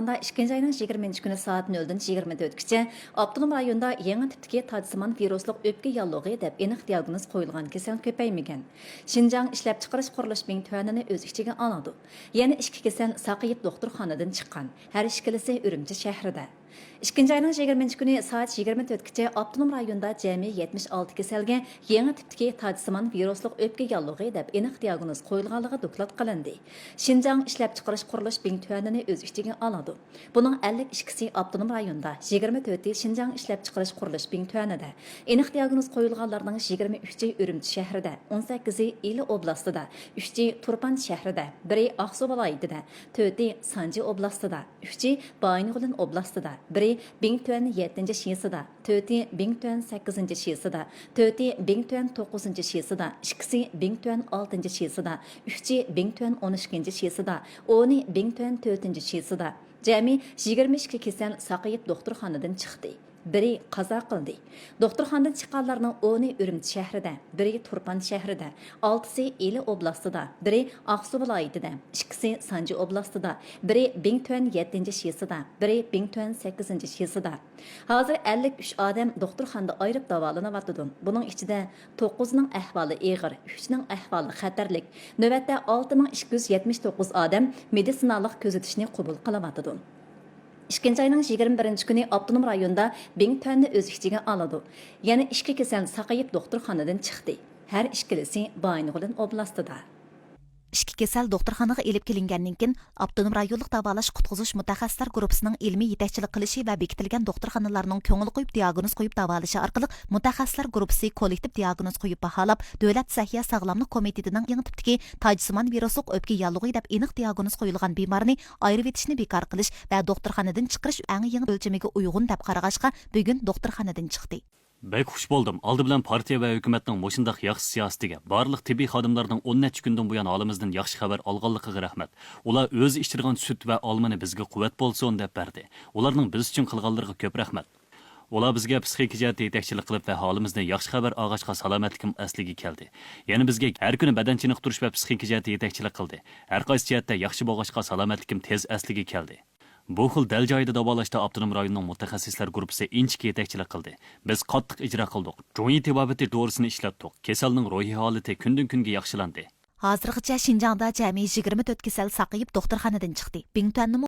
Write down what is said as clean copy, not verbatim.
Şinjan'da 2. ayının 20. günü saat 0'dan 24'gacha Abdunum rayonunda yangi tipdagi tajsimon virusliq o'pka yallig'i deb aniq diagnoz qo'yilgan kasal ko'paymagan. Şinjan ishlab chiqarish qurilish tuanini o'z ichiga oladi. Yana 2 kasal saqiyib doktorxonadan chiqqan. Har ikkilisi Urumchi shahrida. 2. ayının 20. günü saat 24'gacha Abdunum rayonida jami 76 kasalga yangi tipdagi tajsimon virusliq o'pka yallig'i deb aniq diagnoz qo'yilganligi doklad qilindi. Şinjan ishlab chiqarish qurilish tuanini o'z ichiga oladi. Buning 52si Abdunum rayonida, 24i Şinjan ishlab chiqarish qurilish tuanida. Aniq diagnoz qo'yilganlarning 23i Urumchi shahrida, 18i Ili oblastida, 3i Turpan shahrida, 1i Aqsu viloyatida, 4i Sanji oblastida, 3i Baynig'ulin oblastida, 1i Bingtuan 7-shiyasida, 4i Bingtuan 8-shiyasida, 4i Bingtuan 9-shiyasida, 2si Bingtuan 6-shiyasida, 3i Bingtuan 12-shiyasida, 10i Bingtuan 4-shiyasida. Jami 22 kasal saqayib doktorxonadan chiqdi. Biri qazo qildi. Doktorxonadan chiqqanlarning 10i Urumchi shahrida, biri Turpan shahrida, 6si Ili oblastida, biri Aqsu viloyatida, 2si Sanji oblastida, biri Bingtuan 7-shiyasida, biri Bingtuan 8-shiyasida. Hozir 53 odam doktorxonada ayirib davolanyapti. Buning ichida 9ning ahvoli og'ir, 3ning ahvoli xatarlik. Navbatda 6279 odam meditsinalik kuzatishni qabul qilyapti. 2. ayının 21. günü Abdunum rayonida Bingtuanni o'z ichiga oladi. Yana 2 kasal saqayib doktorxonadan chiqdi. Har ikkilisi Baynig'ulin oblastida. İki kasal doktorxonaga elib kelingandan keyin Abdunum rayonlik davolash qutqizish mutaxassislar guruhining ilmiy yetakchilik qilishi va bekitilgan doktorxonalarning ko'ngil qo'yib diagnoz qo'yib davolashi orqali mutaxassislar guruhi kollektiv diagnoz qo'yib baholab Davlat Sahya sog'lomlik komitetining yangi tipdagi tajsimon virusliq o'pka yallig'i deb aniq diagnoz qo'yilgan bemorni ayirib etishni bekor qilish va doktorxonadan chiqarish eng yangi o'lchamiga uyg'un deb qarag'ashqa bugun doktorxonadan chiqdi. Bek xush bo'ldim. Aldı bilan partiya va hukumatning mushundaq yaxshi siyosatiga, barliq tibbiy xodimlarning 10 necha kundan buyon olimizdan yaxshi xabar olganligiga rahmat. Ular o'zi ichirgan sut va olmani bizga quvvat bo'lsin deb berdi. Ularning biz uchun qilganlariga ko'p rahmat. Ular bizga psixik jihatda yetakchilik qilib va holimizdan yaxshi xabar olg'achqa salomatlikim asliga keldi. Yana bizga har kuni badan chiniqtirish va psixik jihatda yetakchilik qildi. Har qaysi jihatda yaxshi bo'lg'achqa salomatlikim tez asliga keldi. Bu xil dal joyida davolashda Abdunum rayonining mutaxassislar guruhi inchki yetakchilik qildi. Biz qattiq ijro qildik. Jo'yi tibobati to'g'risini ishlatdik. Kasalning ruhiy holati kundan kunga yaxshilandi. Hozirgacha Şinjanda jami 24 kasal saqayib doktorxonadan chiqdi. Bingtuanni